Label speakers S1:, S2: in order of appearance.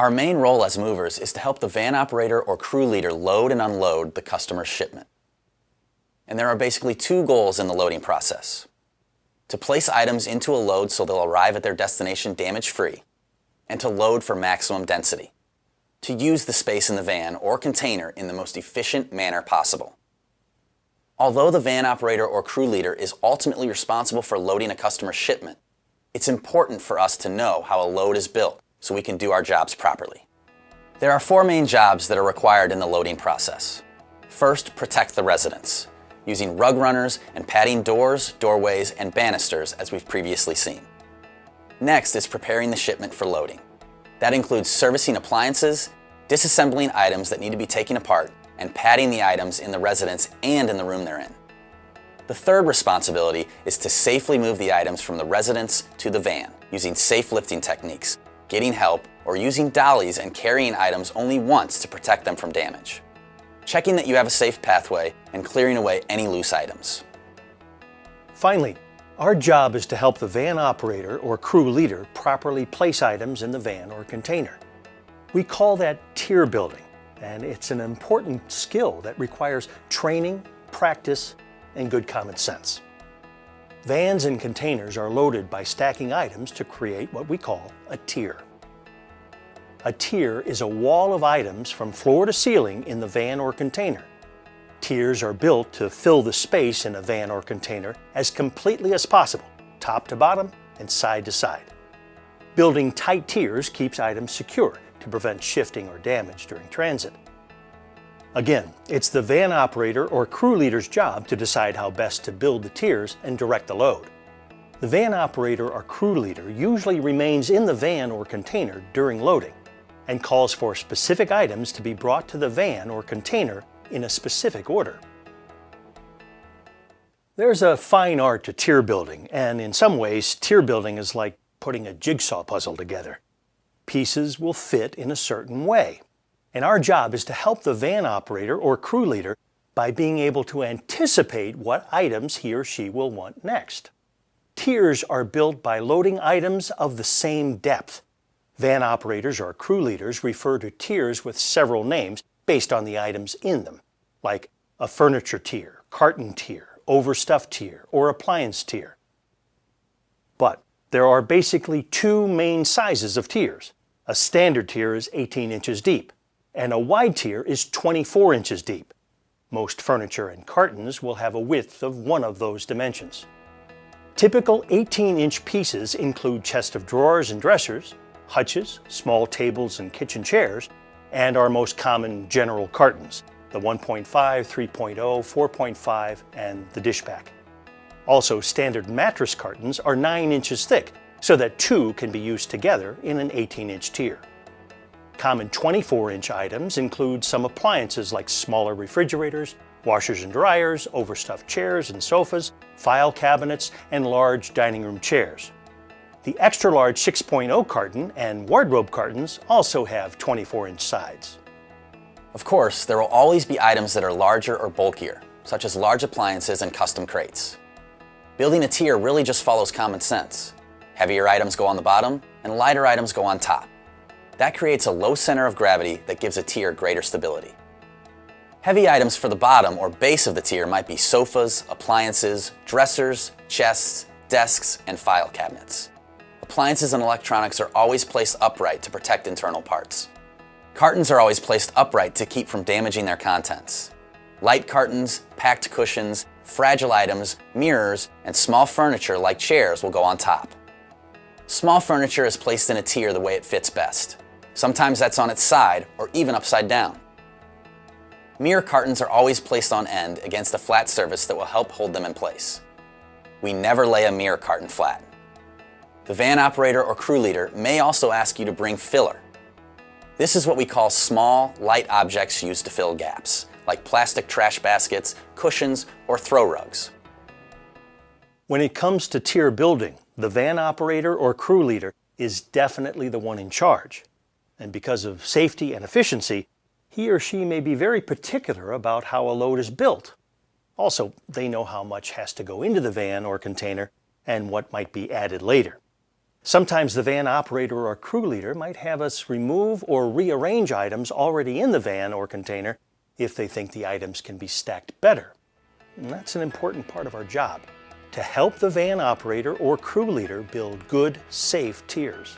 S1: Our main role as movers is to help the van operator or crew leader load and unload the customer's shipment. And there are basically two goals in the loading process: to place items into a load so they'll arrive at their destination damage-free, and to load for maximum density, to use the space in the van or container in the most efficient manner possible. Although the van operator or crew leader is ultimately responsible for loading a customer's shipment, it's important for us to know how a load is built so we can do our jobs properly. There are four main jobs that are required in the loading process. First, protect the residents, using rug runners and padding doors, doorways, and banisters as we've previously seen. Next is preparing the shipment for loading. That includes servicing appliances, disassembling items that need to be taken apart, and padding the items in the residence and in the room they're in. The third responsibility is to safely move the items from the residence to the van using safe lifting techniques, getting help, or using dollies and carrying items only once to protect them from damage. Checking that you have a safe pathway and clearing away any loose items.
S2: Finally, our job is to help the van operator or crew leader properly place items in the van or container. We call that tier building, and it's an important skill that requires training, practice, and good common sense. Vans and containers are loaded by stacking items to create what we call a tier. A tier is a wall of items from floor to ceiling in the van or container. Tiers are built to fill the space in a van or container as completely as possible, top to bottom and side to side. Building tight tiers keeps items secure to prevent shifting or damage during transit. Again, it's the van operator or crew leader's job to decide how best to build the tiers and direct the load. The van operator or crew leader usually remains in the van or container during loading and calls for specific items to be brought to the van or container in a specific order. There's a fine art to tier building, and in some ways, tier building is like putting a jigsaw puzzle together. Pieces will fit in a certain way, and our job is to help the van operator or crew leader by being able to anticipate what items he or she will want next. Tiers are built by loading items of the same depth. Van operators or crew leaders refer to tiers with several names based on the items in them, like a furniture tier, carton tier, overstuffed tier, or appliance tier. But there are basically two main sizes of tiers. A standard tier is 18 inches deep, and a wide tier is 24 inches deep. Most furniture and cartons will have a width of one of those dimensions. Typical 18-inch pieces include chest of drawers and dressers, hutches, small tables and kitchen chairs, and our most common general cartons, the 1.5, 3.0, 4.5, and the dish pack. Also, standard mattress cartons are 9 inches thick, so that two can be used together in an 18-inch tier. Common 24-inch items include some appliances like smaller refrigerators, washers and dryers, overstuffed chairs and sofas, file cabinets, and large dining room chairs. The extra-large 6.0 carton and wardrobe cartons also have 24-inch sides.
S1: Of course, there will always be items that are larger or bulkier, such as large appliances and custom crates. Building a tier really just follows common sense. Heavier items go on the bottom, and lighter items go on top. That creates a low center of gravity that gives a tier greater stability. Heavy items for the bottom or base of the tier might be sofas, appliances, dressers, chests, desks, and file cabinets. Appliances and electronics are always placed upright to protect internal parts. Cartons are always placed upright to keep from damaging their contents. Light cartons, packed cushions, fragile items, mirrors, and small furniture like chairs will go on top. Small furniture is placed in a tier the way it fits best. Sometimes that's on its side or even upside down. Mirror cartons are always placed on end against a flat surface that will help hold them in place. We never lay a mirror carton flat. The van operator or crew leader may also ask you to bring filler. This is what we call small, light objects used to fill gaps, like plastic trash baskets, cushions, or throw rugs.
S2: When it comes to tier building, the van operator or crew leader is definitely the one in charge. And because of safety and efficiency, he or she may be very particular about how a load is built. Also, they know how much has to go into the van or container and what might be added later. Sometimes the van operator or crew leader might have us remove or rearrange items already in the van or container if they think the items can be stacked better. And that's an important part of our job, to help the van operator or crew leader build good, safe tiers.